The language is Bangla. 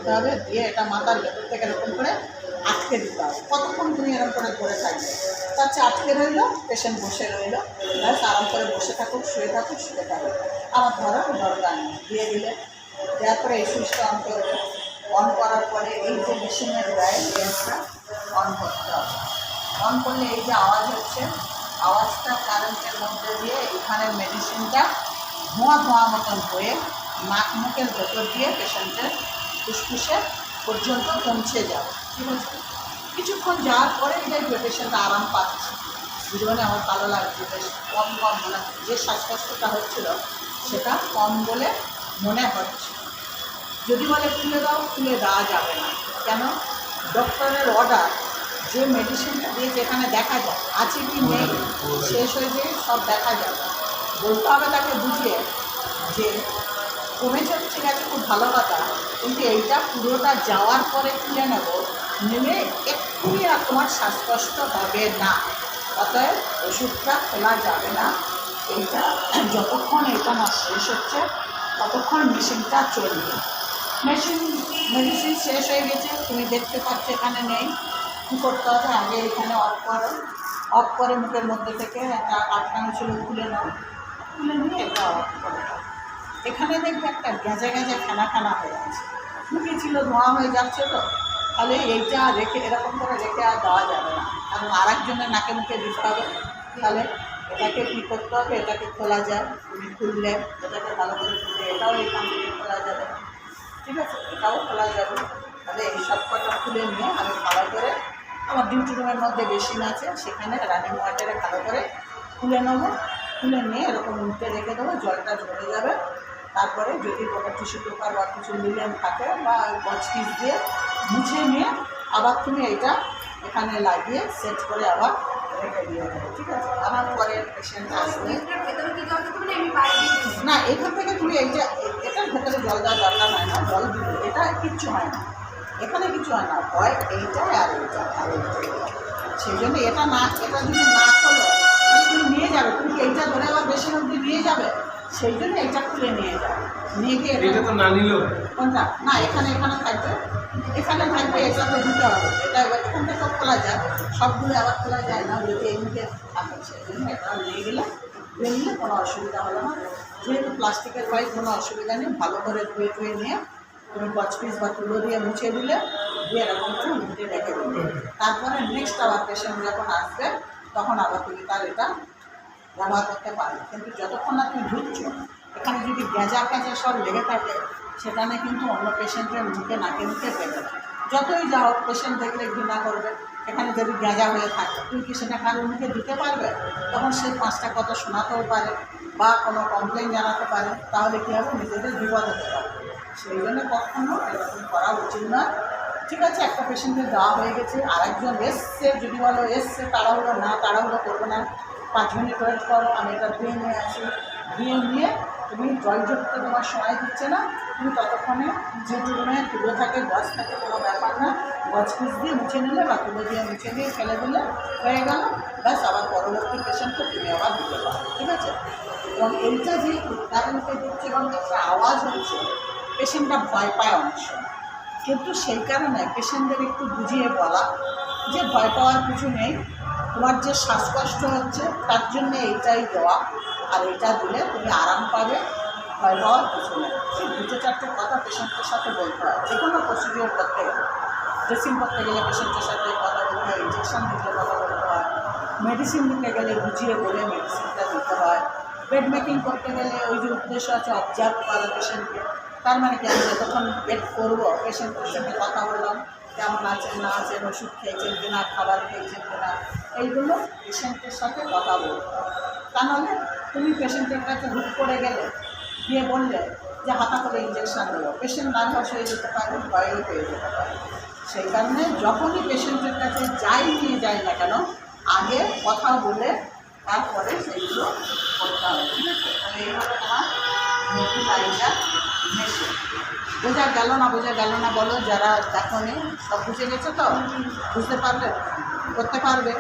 দিতে হবে, দিয়ে এটা মাথার ভেতর থেকে এরকম করে আটকে দিতে হবে। কতক্ষণ তুমি এরকম করে ধরে থাকবে, তার চেয়ে আটকে রইলো, পেশেন্ট বসে রইলো, ব্যাস আরাম করে বসে থাকুক, শুয়ে থাকুক, শুয়ে থাকুক। আমার ধরো দরকার নেই, দিয়ে দিলে, দেওয়ার পরে এই সুইচটা অন করবে। অন করার পরে এই যে মেশিনের গায়ে লেন্সটা অন করতে হবে। অন করলে এই যে আওয়াজ হচ্ছে, আওয়াজটা কারেন্টের মধ্যে দিয়ে এখানে মেডিসিনটা ধোঁয়া ধোঁয়া মতন হয়ে নাক মুখের ভেতর দিয়ে পেশেন্টের ফুসফুসে পর্যন্ত পৌঁছে যাবে। ঠিক আছে, কিছুক্ষণ যাওয়ার পরে দেখবে পেশেন্ট আরাম পাচ্ছে, জীবনে আমার ভালো লাগছে, বেশ কম কম মনে হচ্ছে, যে শ্বাসকষ্টটা হচ্ছিল সেটা কম বলে মনে হচ্ছে। যদি বলে খুলে দাও, খুলে দেওয়া যাবে না। কেন? ডক্টরের অর্ডার, যে মেডিসিনটা দিয়ে যেখানে দেখা যায় আছে কি নেই, শেষ হয়ে যেয়ে সব দেখা যাবে। বলতে হবে তাকে বুঝিয়ে যে কমেছে, ঠিক আছে, খুব ভালো কথা, কিন্তু এইটা পুরোটা যাওয়ার পরে খুলে নেব, নিলে এক্ষুনি আর তোমার শ্বাসকষ্ট হবে না, অতএব ওষুধটা খোলা যাবে না। এইটা যতক্ষণ এটা না শেষ হচ্ছে ততক্ষণ মেশিনটা চলবে। মেডিসিন শেষ হয়ে গেছে, তুমি দেখতে পাচ্ছ এখানে নেই, কী করতে হবে, আগে এখানে অফ করো, অফ করে মুখের মধ্যে থেকে একটা আটকানো ছিল খুলে নাও, খুলে নিয়ে এটা অফ করে দাও। এখানে দেখবে একটা গেঁজে গেঁজে খানা খানা হয়ে আছে, মুখে ছিল ধোঁয়া হয়ে যাচ্ছে, তো তাহলে এইটা রেখে এরকম করে রেখে আর দেওয়া যাবে না, কারণ আর একজনের নাকে মুখে দিতে হবে। তাহলে এটাকে কী করতে হবে, এটাকে খোলা যায়, তুমি খুললে এটাকে ভালো করে খুললে এটাও এখান থেকে খোলা যাবে, ঠিক আছে, এটাও খোলা যাবে। তাহলে এই সব কটা খুলে নিয়ে আমি ভালো করে, আমার ডিউটি রুমের মধ্যে মেশিন আছে, সেখানে রানিং ওয়াটারে ভালো করে খুলে নেবো, খুলে নিয়ে এরকম উল্টে রেখে দেবো, জলটা ঝরে যাবে। তারপরে যদি কোনো টিস্যু পেপার বা কিছু লিলেন থাকে বা বচকিস দিয়ে মুছে নিয়ে আবার তুমি এইটা এখানে লাগিয়ে সেট করে আবার রেখে দিয়ে দেবো, ঠিক আছে। আমার পরে পেশেন্ট আসবে না, এখান থেকে তুমি এইটা, এটার ভেতরে জল দেওয়ার দরকার হয় না, জল দিবে, এটা কিচ্ছু হয় না, এখানে কিছু হয় না, হয় এইটাই আর এইটা আর এইটা। সেই জন্য এটা না, এটা যদি না খোলো তুমি নিয়ে যাবে, তুমি এইটা ধরে আবার বেশি অবধি নিয়ে যাবে, সেই জন্য এইটা খুলে নিয়ে যাবে, নিয়ে গিয়ে এটা তো না নিলেও কোনটা না, এখানে থাকবে, এখানে থাকবে, এটা তো দিতে হবে, এটা এখান থেকে খোলা যায়, সবগুলো আবার খোলা যায় না, যদি এই মুখে থাকে, সেই জন্য এটা নিয়ে গেলে নিলে কোনো অসুবিধা হলো না। যেহেতু প্লাস্টিকের পাইপ, কোনো অসুবিধা নেই, ভালো করে ধুয়ে নিয়ে তুমি বচপিস বা তুলো দিয়ে মুছে দিলে, দিয়ে এরকম করে মুখে রেখে দিলে, তারপরে নেক্সট আবার পেশেন্ট যখন আসবে তখন আবার তুমি তার এটা ব্যবহার করতে পারবে। কিন্তু যতক্ষণ না তুমি ঢুকছো, এখানে যদি গ্যাঁজা সব লেগে থাকে, সেখানে কিন্তু অন্য পেশেন্টের মুখে নাকে মুখে পেবে, যতই যাও পেশেন্ট দেখলে ঘৃণা করবে। এখানে যদি গ্যাঁজা হয়ে থাকে, তুমি কি সেটা কারোর মুখে দিতে পারবে? তখন সে 5টা কথা শোনাতেও পারে বা কোনো কমপ্লেন জানাতে পারে, তাহলে কী হবে, নিজেদের বিপদ হতে পারে। সেই জন্য কখনো এরকম করা উচিত না। ঠিক আছে, একটা পেশেন্টের দেওয়া হয়ে গেছে, আরেকজন এসছে, যদি বলো এসছে, তাড়াহুড়ো না, তাড়াহুড়ো করবো না, 5 মিনিট ওয়েট করো, আমি এটা ধুয়ে নিয়ে আসি, ধুয়ে নিয়ে তুমি জল ঝরতে তোমার সময় দিচ্ছে না, তুমি ততক্ষণে যে রুমে তুলো থাকে, গছ থাকে, কোনো ব্যাপার না, গছপিস দিয়ে মুছে নিলে বা তুলো দিয়ে মুছে দিয়ে ফেলে দিলে হয়ে গেল, ব্যাস আবার পরবর্তী পেশেন্টকে তুমি আবার দিতে পারো, ঠিক আছে। এবং এইটা যে উদাহরণকে দিচ্ছে এবং একটা আওয়াজ হচ্ছে, পেশেন্টটা ভয় পায় অনেক সময়, কিন্তু সেই কারণে পেশেন্টদের একটু বুঝিয়ে বলা যে ভয় পাওয়ার কিছু নেই, তোমার যে শ্বাসকষ্ট হচ্ছে তার জন্য এইটাই দেওয়া, আর এটা দিলে তুমি আরাম পাবে, ভয় পাওয়ার কিছু নেই। সেই 2-4টে কথা পেশেন্টের সাথে বলতে হয়, যে কোনো প্রসিডিওর করতে গেলে, ড্রেসিং করতে গেলে পেশেন্টের সাথে কথা বলতে হয়, ইঞ্জেকশন দিতে কথা বলতে হয়, মেডিসিন দিতে গেলে বুঝিয়ে বলে মেডিসিনটা দিতে হয়, বেড মেকিং করতে গেলে ওই যে উদ্দেশ্য আছে অবজার্ভ করা পেশেন্টকে, তার মানে কি আমি যতক্ষণ বেড করবো পেশেন্টের সঙ্গে কথা বললাম, কেমন আছেন না আছেন, ওষুধ খেয়েছেন কিনা, খাবার খেয়েছেন কিনা, এইগুলো পেশেন্টের সাথে কথা বলতে হবে। তা নাহলে তুমি পেশেন্টের কাছে হুট করে গেলে, গিয়ে বললে যে হাতা করে ইঞ্জেকশান দেবো, পেশেন্ট নার্ভাস হয়ে যেতে পারে, ভয়েও পেয়ে যেতে পারে। সেই কারণে যখনই পেশেন্টের কাছে নিয়ে যাই না কেন, আগে কথা বলে তারপরে সেইগুলো করতে হবে, ঠিক আছে। তাহলে এইভাবে তোমার নেবুলাইজার মেশিন বোঝা গেল না বলো, যারা দেখো নি সব বুঝে গেছে তো, বুঝতে পারবে, করতে পারবে।